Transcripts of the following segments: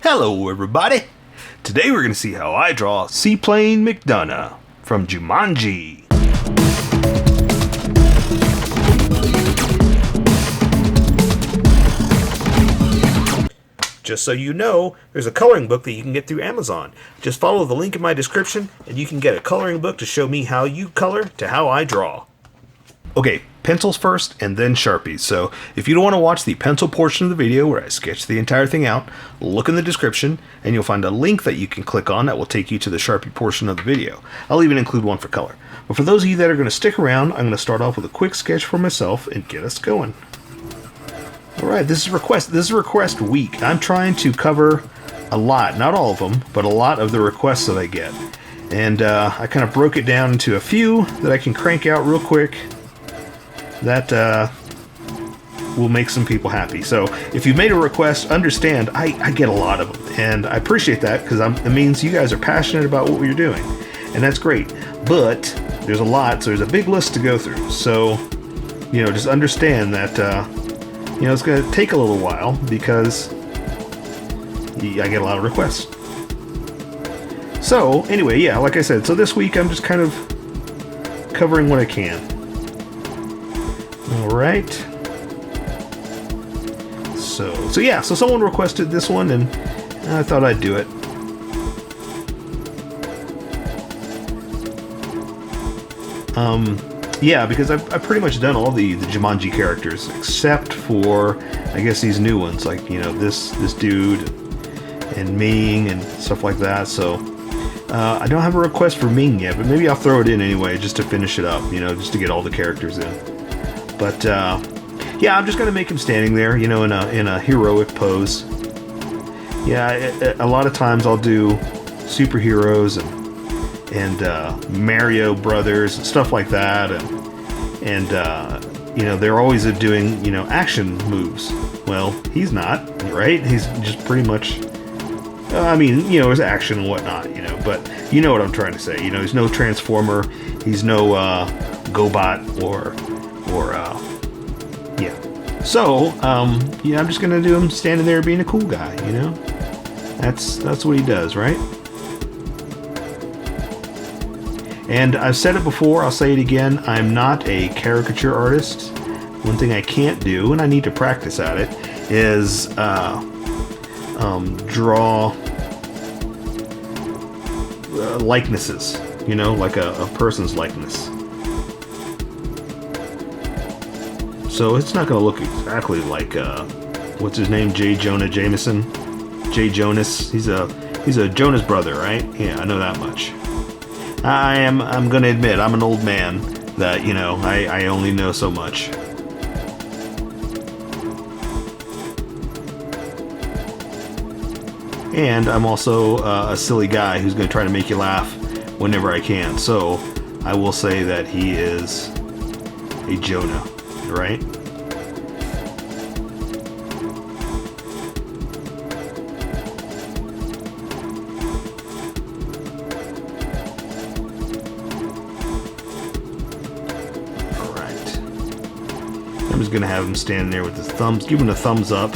Hello everybody! Today we're going to see how I draw Sea Plane McDonough from Jumanji. Just so you know, there's a coloring book that you can get through Amazon. Just follow the link in my description and you can get a coloring book to show me how you color to how I draw. Okay, pencils first and then Sharpies. So if you don't want to watch the pencil portion of the video where I sketch the entire thing out, look in the description and you'll find a link that you can click on that will take you to the Sharpie portion of the video. I'll even include one for color. But for those of you that are going to stick around, I'm going to start off with a quick sketch for myself and get us going. Alright, this is request week. I'm trying to cover a lot, not all of them, but a lot of the requests that I get. And I kind of broke it down into a few that I can crank out real quick. That will make some people happy. So if you've made a request, understand I get a lot of them, and I appreciate that because it means you guys are passionate about what you're doing, and that's great. But there's a lot, so there's a big list to go through. So just understand that it's going to take a little while because I get a lot of requests. So anyway, yeah, like I said, so this week I'm just kind of covering what I can. Alright. So someone requested this one and I thought I'd do it. Yeah, because I've pretty much done all the Jumanji characters except for, I guess, these new ones, like, this dude and Ming and stuff like that. So I don't have a request for Ming yet, but maybe I'll throw it in anyway just to finish it up, just to get all the characters in. But yeah, I'm just gonna make him standing there, in a heroic pose. Yeah, a lot of times I'll do superheroes and Mario Brothers and stuff like that, and they're always doing action moves. Well, he's not, right? He's just pretty much. There's action and whatnot, but you know what I'm trying to say. He's no Transformer, he's no GoBot or yeah. So, I'm just gonna do him standing there being a cool guy, That's what he does, right? And I've said it before, I'll say it again, I'm not a caricature artist. One thing I can't do, and I need to practice at it, is draw likenesses, like a person's likeness. So it's not going to look exactly like, what's his name, J. Jonah Jameson? J. Jonas. He's a Jonas brother, right? Yeah, I know that much. I'm going to admit, I'm an old man that, I only know so much. And I'm also a silly guy who's going to try to make you laugh whenever I can. So I will say that he is a Jonah, right? Alright. I'm just going to have him stand there with his thumbs, giving a thumbs up.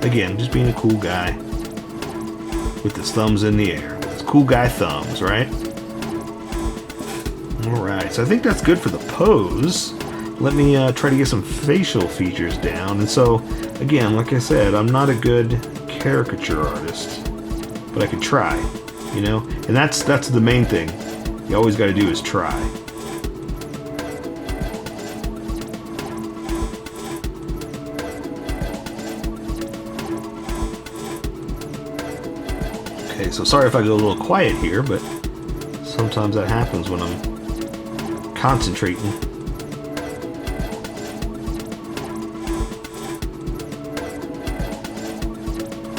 Again, just being a cool guy with his thumbs in the air. With his cool guy thumbs, right? Alright, so I think that's good for the pose. Let me try to get some facial features down. And so, again, like I said, I'm not a good caricature artist, but I can try, And that's the main thing. You always got to do is try. Okay, so sorry if I go a little quiet here, but sometimes that happens when I'm concentrating.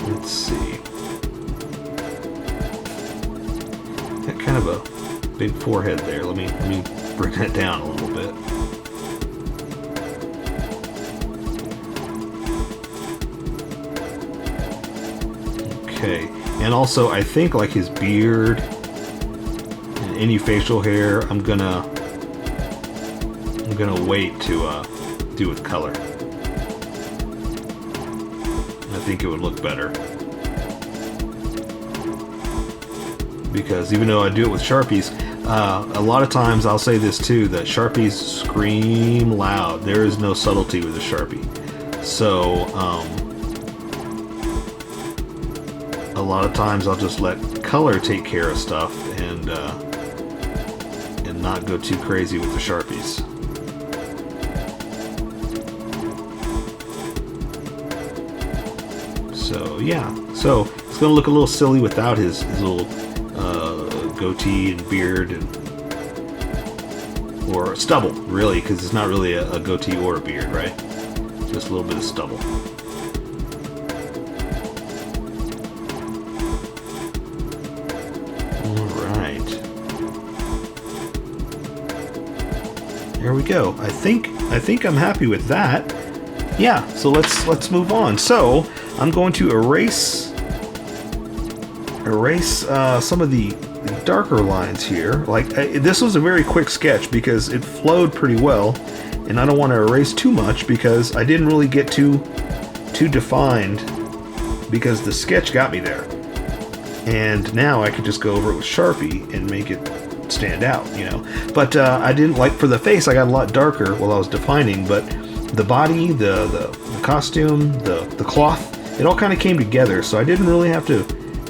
Let's see. Got kind of a big forehead there. Let me bring that down a little bit. Okay. And also, I think like his beard and any facial hair, I'm gonna wait to do with color. think it would look better. Because even though I do it with Sharpies, a lot of times I'll say this too, that Sharpies scream loud. There is no subtlety with a Sharpie. So, a lot of times I'll just let color take care of stuff and not go too crazy with the Sharpies. So yeah, so it's gonna look a little silly without his little goatee and beard or stubble, really, because it's not really a goatee or a beard, right? Just a little bit of stubble. Alright. There we go. I think I'm happy with that. Yeah, so let's move on. So I'm going to erase some of the darker lines here. Like this was a very quick sketch because it flowed pretty well, and I don't want to erase too much because I didn't really get too defined because the sketch got me there. And now I could just go over it with Sharpie and make it stand out, you know. But I didn't like, for the face I got a lot darker while I was defining, but the body, the costume, the cloth, it all kind of came together, so I didn't really have to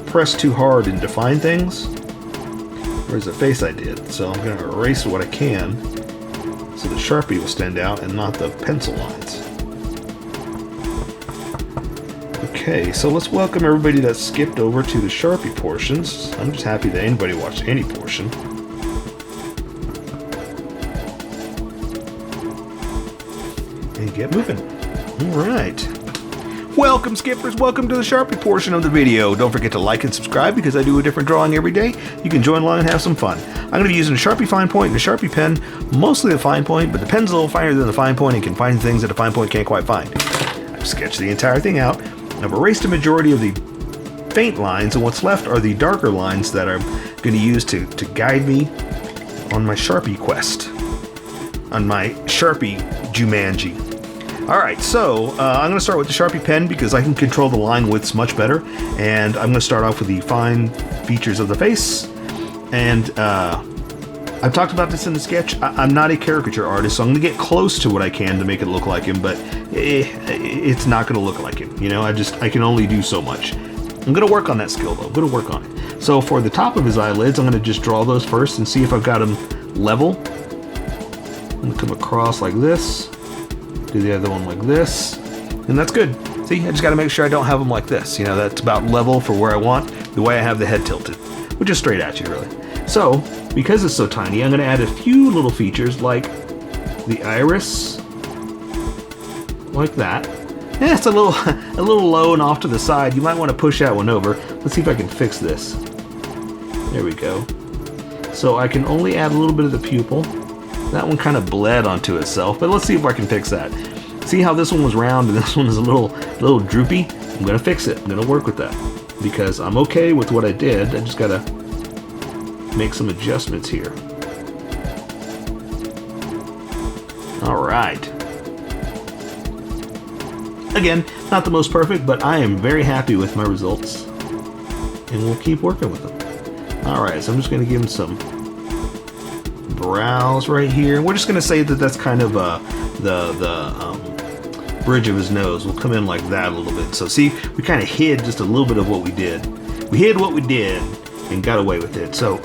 press too hard and define things. Whereas the face I did. So I'm going to erase what I can so the Sharpie will stand out and not the pencil lines. Okay, so let's welcome everybody that skipped over to the Sharpie portions. I'm just happy that anybody watched any portion. And get moving. Alright. Welcome, skippers. Welcome to the Sharpie portion of the video. Don't forget to like and subscribe because I do a different drawing every day. You can join along and have some fun. I'm going to be using a Sharpie fine point and a Sharpie pen, mostly the fine point, but the pen's a little finer than the fine point and can find things that a fine point can't quite find. I've sketched the entire thing out. I've erased a majority of the faint lines, and what's left are the darker lines that I'm going to use to guide me on my Sharpie quest, on my Sharpie Jumanji. Alright, so I'm going to start with the Sharpie pen because I can control the line widths much better, and I'm going to start off with the fine features of the face. And I've talked about this in the sketch. I'm not a caricature artist, so I'm going to get close to what I can to make it look like him, but it's not going to look like him. You know, I can only do so much. I'm going to work on that skill, though. I'm going to work on it. So for the top of his eyelids, I'm going to just draw those first and see if I've got them level. I'm going to come across like this. Do the other one like this, and that's good. See, I just got to make sure I don't have them like this. You know, that's about level for where I want, the way I have the head tilted, which is straight at you, really. So, because it's so tiny, I'm going to add a few little features like the iris, like that. Yeah, it's a little low and off to the side. You might want to push that one over. Let's see if I can fix this. There we go. So I can only add a little bit of the pupil. That one kind of bled onto itself, but let's see if I can fix that. See how this one was round and this one is a little droopy? I'm gonna fix it. I'm gonna work with that because I'm okay with what I did. I just gotta make some adjustments here. All right. Again, not the most perfect, but I am very happy with my results, and we'll keep working with them. All right, so I'm just gonna give him some brows right here. We're just going to say that that's kind of the bridge of his nose. We'll come in like that a little bit. So see, we kind of hid just a little bit of what we did. We hid what we did and got away with it. So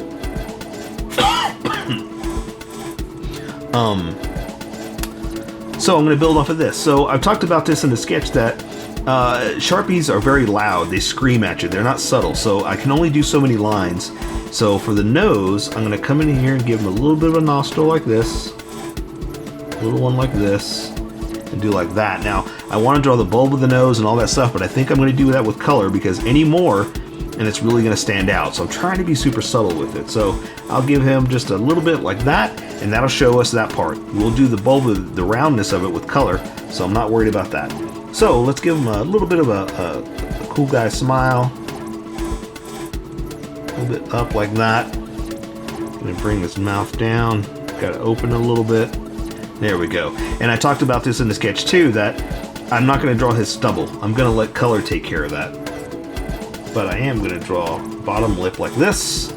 so I'm going to build off of this. So I've talked about this in the sketch that Sharpies are very loud. They scream at you. They're not subtle. So I can only do so many lines. So for the nose, I'm going to come in here and give him a little bit of a nostril like this, a little one like this, and do like that. Now, I want to draw the bulb of the nose and all that stuff, but I think I'm going to do that with color because any more, and it's really going to stand out. So I'm trying to be super subtle with it. So I'll give him just a little bit like that, and that'll show us that part. We'll do the bulb of the roundness of it with color, so I'm not worried about that. So let's give him a little bit of a cool guy smile. A little bit up like that. Gonna bring his mouth down. Gotta open a little bit. There we go. And I talked about this in the sketch too, that I'm not going to draw his stubble. I'm going to let color take care of that. But I am going to draw bottom lip like this,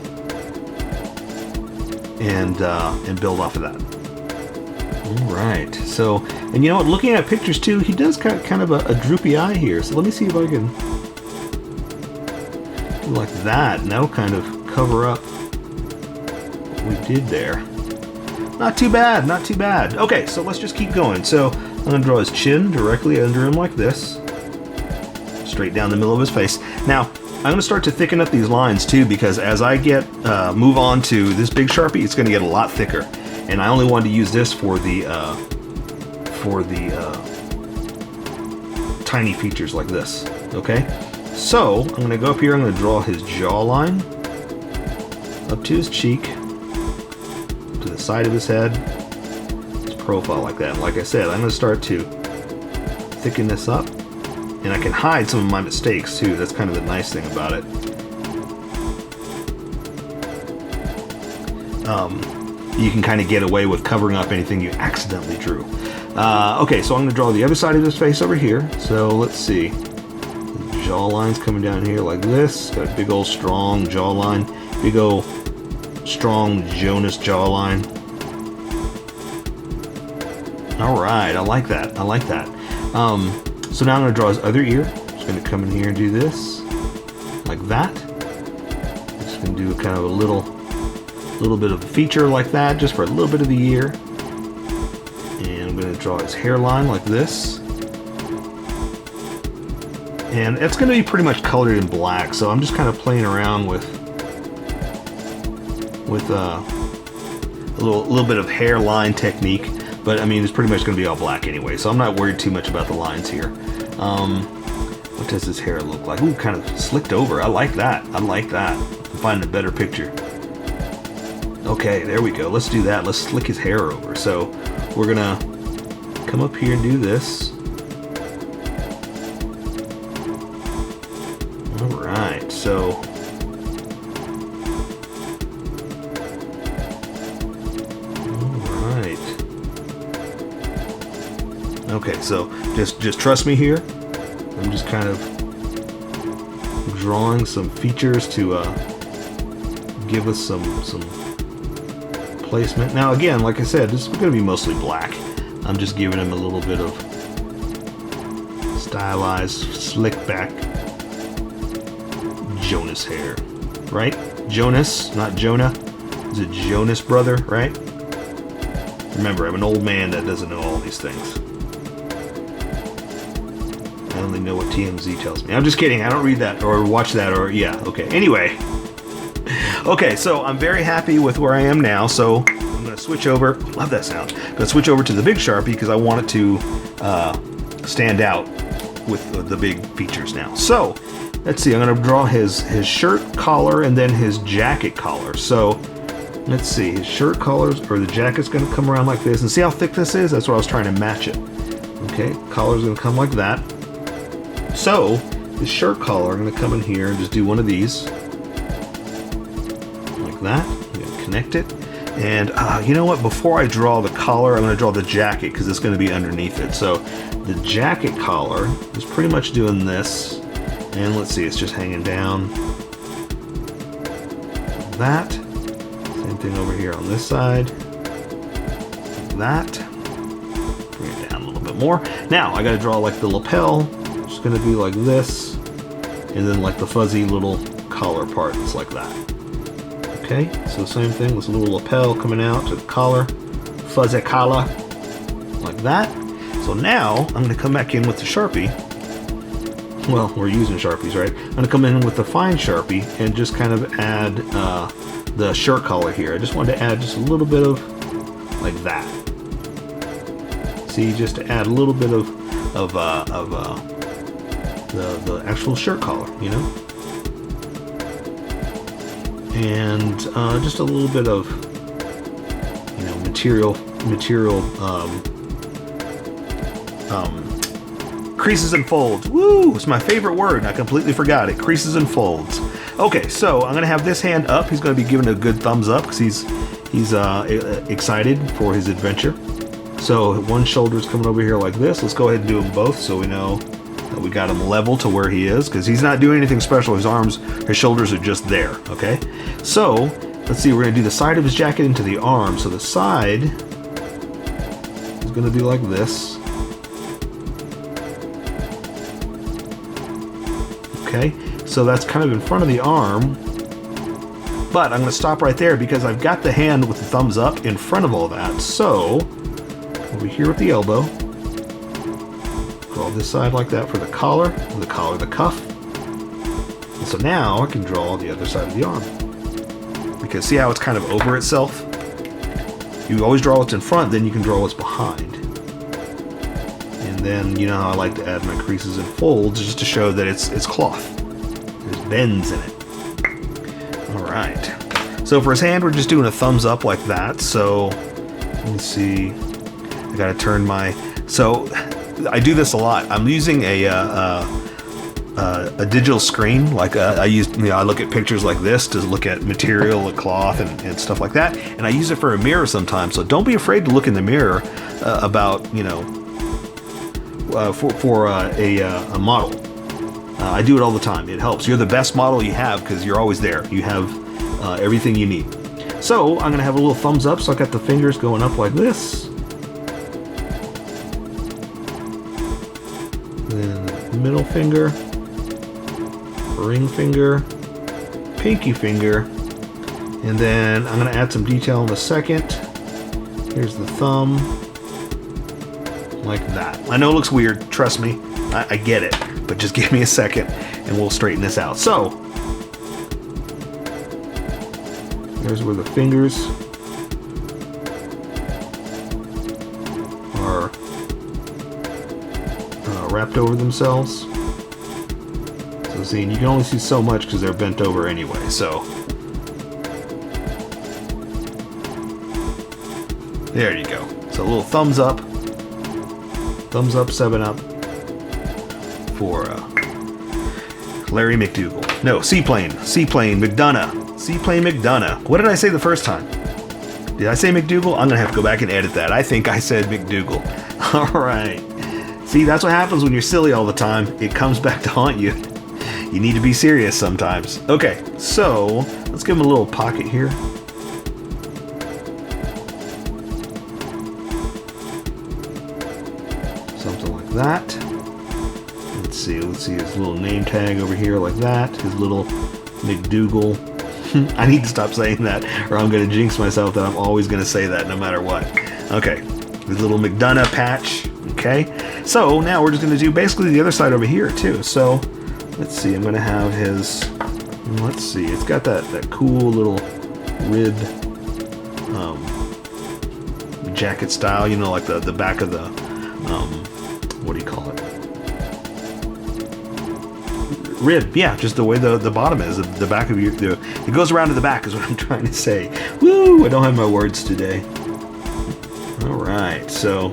and build off of that. All right. So, and you know what? Looking at pictures too, he does kind of a droopy eye here. So let me see if I can do like that, and that'll kind of cover up what we did there. Not too bad, not too bad. Okay, so let's just keep going. So I'm going to draw his chin directly under him like this, straight down the middle of his face. Now, I'm going to start to thicken up these lines too, because as I move on to this big Sharpie, it's going to get a lot thicker. And I only wanted to use this for the tiny features like this. Okay, so I'm going to go up here. I'm going to draw his jawline up to his cheek, to the side of his head, his profile like that. And like I said, I'm going to start to thicken this up. And I can hide some of my mistakes too. That's kind of the nice thing about it. You can kind of get away with covering up anything you accidentally drew. Okay, so I'm going to draw the other side of his face over here. So let's see. The jawline's coming down here like this. Got a big old strong jawline. Big old strong Jonas jawline. All right, I like that. I like that. So now I'm going to draw his other ear. Just going to come in here and do this, like that. Just going to do kind of a little bit of a feature like that, just for a little bit of the ear. And I'm going to draw his hairline like this. And it's going to be pretty much colored in black, so I'm just kind of playing around with a little bit of hairline technique. But I mean, it's pretty much going to be all black anyway, so I'm not worried too much about the lines here. What does his hair look like? Ooh, kind of slicked over. I like that. I like that. I'm finding a better picture. Okay, there we go. Let's do that. Let's slick his hair over. So we're going to come up here and do this. All right, so okay, so just trust me here. I'm just kind of drawing some features to give us some placement. Now again, like I said, this is going to be mostly black. I'm just giving him a little bit of stylized, slick back Jonas hair, right? Jonas, not Jonah. Is it Jonas brother, right? Remember, I'm an old man that doesn't know all these things. I only know what TMZ tells me. I'm just kidding. I don't read that or watch that or yeah. Okay. Anyway. Okay, so I'm very happy with where I am now. So I'm going to switch over. Love that sound. I'm going to switch over to the big Sharpie because I want it to stand out with the big features now. So let's see. I'm going to draw his shirt collar and then his jacket collar. So let's see. His shirt collars or the jacket's going to come around like this. And see how thick this is? That's what I was trying to match it. Okay, collar's going to come like that. So, the shirt collar, I'm going to come in here and just do one of these. Like that. I'm going to connect it. And you know what? Before I draw the collar, I'm going to draw the jacket because it's going to be underneath it. So, the jacket collar is pretty much doing this. And let's see, it's just hanging down. Like that. Same thing over here on this side. Like that. Bring it down a little bit more. Now, I got to draw like the lapel. It's going to be like this, and then like the fuzzy little collar part is like that. Okay, so same thing with a little lapel coming out to the collar, fuzzy collar, like that. So now I'm going to come back in with the Sharpie. Well, we're using Sharpies, right? I'm going to come in with the fine Sharpie and just kind of add the shirt collar here. I just wanted to add just a little bit of like that. See, just to add a little bit of the actual shirt collar, you know, and just a little bit of, you know, material creases and folds. Woo! It's my favorite word. I completely forgot it. Creases and folds. Okay, so I'm gonna have this hand up. He's gonna be giving a good thumbs up because he's excited for his adventure. So one shoulder's coming over here like this. Let's go ahead and do them both so we know that we got him level to where he is, because he's not doing anything special. His shoulders are just there, okay? So, let's see, we're gonna do the side of his jacket into the arm. So the side is gonna be like this. Okay, so that's kind of in front of the arm. But I'm gonna stop right there because I've got the hand with the thumbs up in front of all that. So, over here with the elbow, draw this side like that for the collar, the cuff. And so now I can draw the other side of the arm. Because see how it's kind of over itself? You always draw what's in front, then you can draw what's behind. And then, you know how I like to add my creases and folds just to show that it's cloth. There's bends in it. Alright. So for his hand, we're just doing a thumbs up like that. So, let me see. I gotta turn my... So, I do this a lot. I'm using a digital screen. Like I look at pictures like this to look at material, like cloth, and stuff like that. And I use it for a mirror sometimes. So don't be afraid to look in the mirror about, you know, for a model. I do it all the time. It helps. You're the best model you have because you're always there. You have everything you need. So I'm gonna have a little thumbs up. So I got the fingers going up like this. Then middle finger, ring finger, pinky finger, and then I'm going to add some detail in a second. Here's the thumb, like that. I know it looks weird, trust me, I get it, but just give me a second and we'll straighten this out. So, there's where the fingers are wrapped over themselves. So see, and you can only see so much because they're bent over anyway, so. There you go. So a little thumbs up, 7 up for Larry McDougall. No, Seaplane McDonough. Sea Plane McDonough. What did I say the first time? Did I say McDougall? I'm gonna have to go back and edit that. I think I said McDougall. All right. See, that's what happens when you're silly all the time. It comes back to haunt you. You need to be serious sometimes. Okay, so let's give him a little pocket here. Something like that. Let's see his little name tag over here like that. His little McDougall. I need to stop saying that or I'm going to jinx myself that I'm always going to say that no matter what. Okay, his little McDonough patch. Okay, so now we're just going to do basically the other side over here too. So let's see, I'm going to have his, let's see, it's got that cool little ribbed jacket style, you know, like the back of the, what do you call it? Rib, yeah, just the way the bottom is, the back of it goes around to the back is what I'm trying to say. Woo, I don't have my words today. All right, so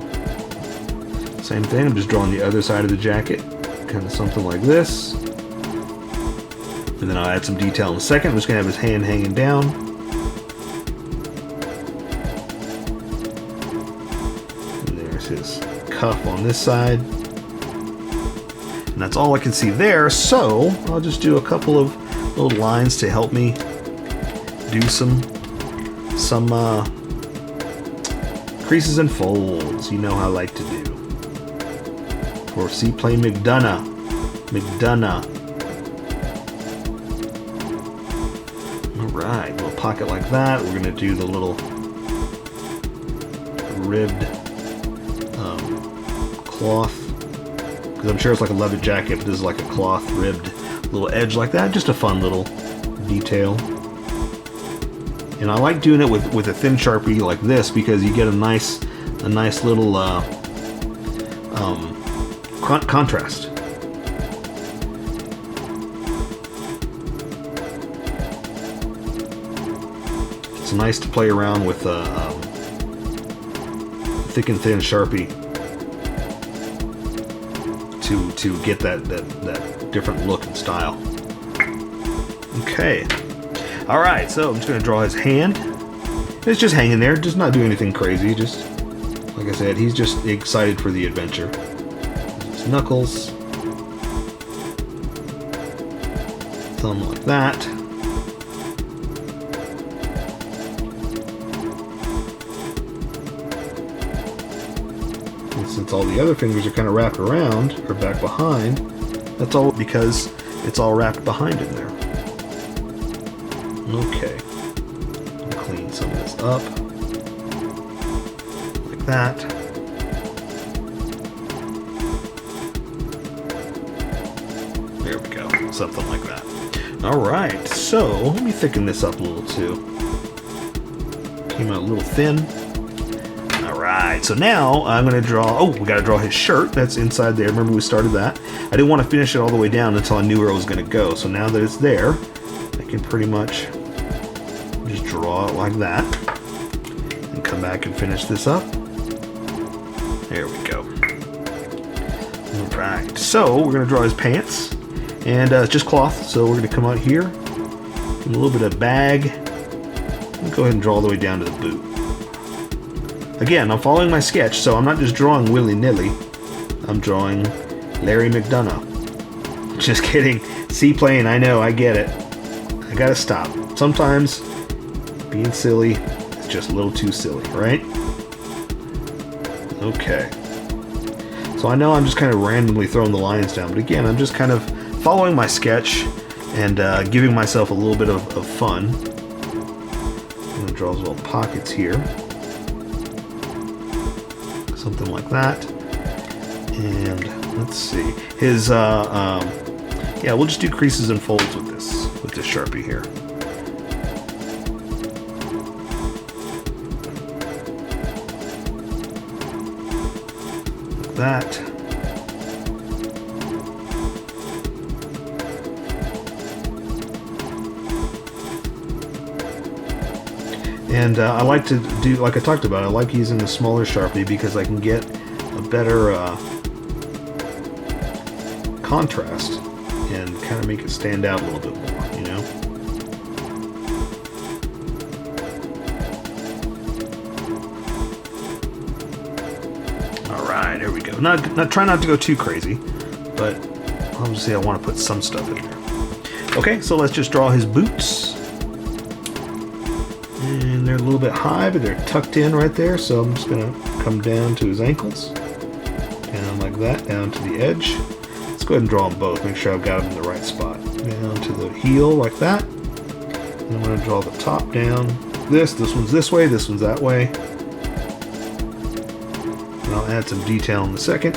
same thing, I'm just drawing the other side of the jacket, kind of something like this. And then I'll add some detail in a second. I'm just gonna have his hand hanging down. And there's his cuff on this side. And that's all I can see there, so I'll just do a couple of little lines to help me do some creases and folds. You know how I like to do. For Sea Plane McDonough. Alright, little pocket like that. We're going to do the little ribbed cloth. Because I'm sure it's like a leather jacket, but this is like a cloth ribbed little edge like that. Just a fun little detail. And I like doing it with a thin Sharpie like this because you get a nice little contrast. It's nice to play around with thick and thin Sharpie to get that different look and style. Okay. Alright, so I'm just going to draw his hand. It's just hanging there, just not doing anything crazy, just Like I said, he's just excited for the adventure. His knuckles. Thumb like that. And since all the other fingers are kind of wrapped around, or back behind, that's all because it's all wrapped behind in there. Okay. I'll clean some of this up. Like that. There we go. Something like that. Alright, so let me thicken this up a little too. Came out a little thin. Alright, so now I'm going to draw... Oh, we got to draw his shirt. That's inside there. Remember we started that? I didn't want to finish it all the way down until I knew where it was going to go. So now that it's there, I can pretty much just draw it like that. And come back and finish this up. There we go. Alright, so we're going to draw his pants. And it's just cloth, so we're going to come out here. Give him a little bit of bag. And go ahead and draw all the way down to the boot. Again, I'm following my sketch, so I'm not just drawing willy-nilly. I'm drawing Larry McDonough. Just kidding. Seaplane, I know, I get it. I gotta stop. Sometimes being silly is just a little too silly, right? Okay. So I know I'm just kind of randomly throwing the lines down, but again, I'm just kind of following my sketch and giving myself a little bit of fun. I'm going to draw his little pockets here. Something like that. And let's see. His, yeah, we'll just do creases and folds with this Sharpie here. Like that. And I like to do, like I talked about, I like using the smaller Sharpie because I can get a better contrast and kind of make it stand out a little bit more, you know? Alright, here we go. Try not to go too crazy, but obviously I want to put some stuff in there. Okay, so let's just draw his boots. And they're a little bit high, but they're tucked in right there, so I'm just going to come down to his ankles. Down like that, down to the edge. Let's go ahead and draw them both, make sure I've got them in the right spot. Down to the heel like that. And I'm going to draw the top down. This one's this way, this one's that way. And I'll add some detail in a second.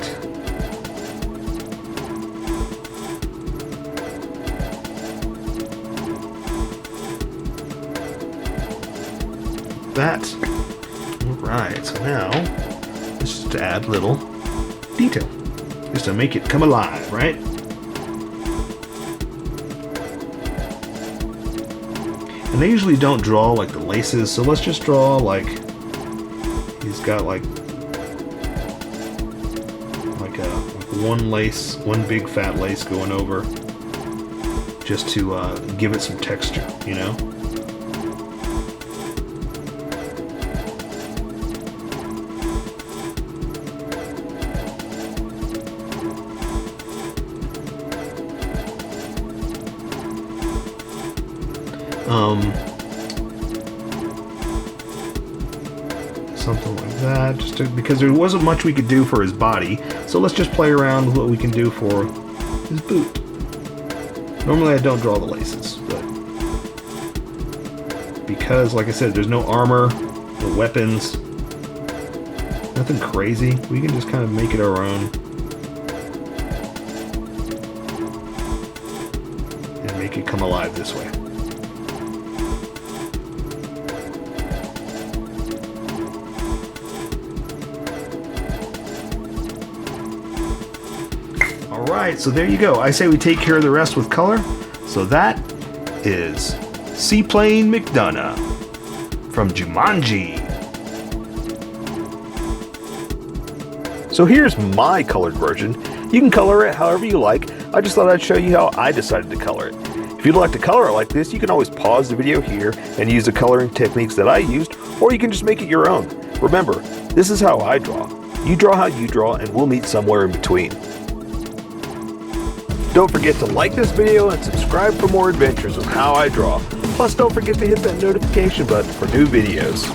That. Alright, so now let's just add little detail just to make it come alive, right? And I usually don't draw like the laces, so let's just draw like he's got like one lace, one big fat lace going over just to give it some texture, you know? Something like that, because there wasn't much we could do for his body, so let's just play around with what we can do for his boot. Normally I don't draw the laces, but because, like I said, there's no armor, no weapons, nothing crazy, we can just kind of make it our own and make it come alive this way. Alright, so there you go. I say we take care of the rest with color. So that is Sea Plane McDonough from Jumanji. So here's my colored version. You can color it however you like. I just thought I'd show you how I decided to color it. If you'd like to color it like this, you can always pause the video here and use the coloring techniques that I used, or you can just make it your own. Remember, this is how I draw. You draw how you draw, and we'll meet somewhere in between. Don't forget to like this video and subscribe for more adventures of how I draw. Plus, don't forget to hit that notification button for new videos.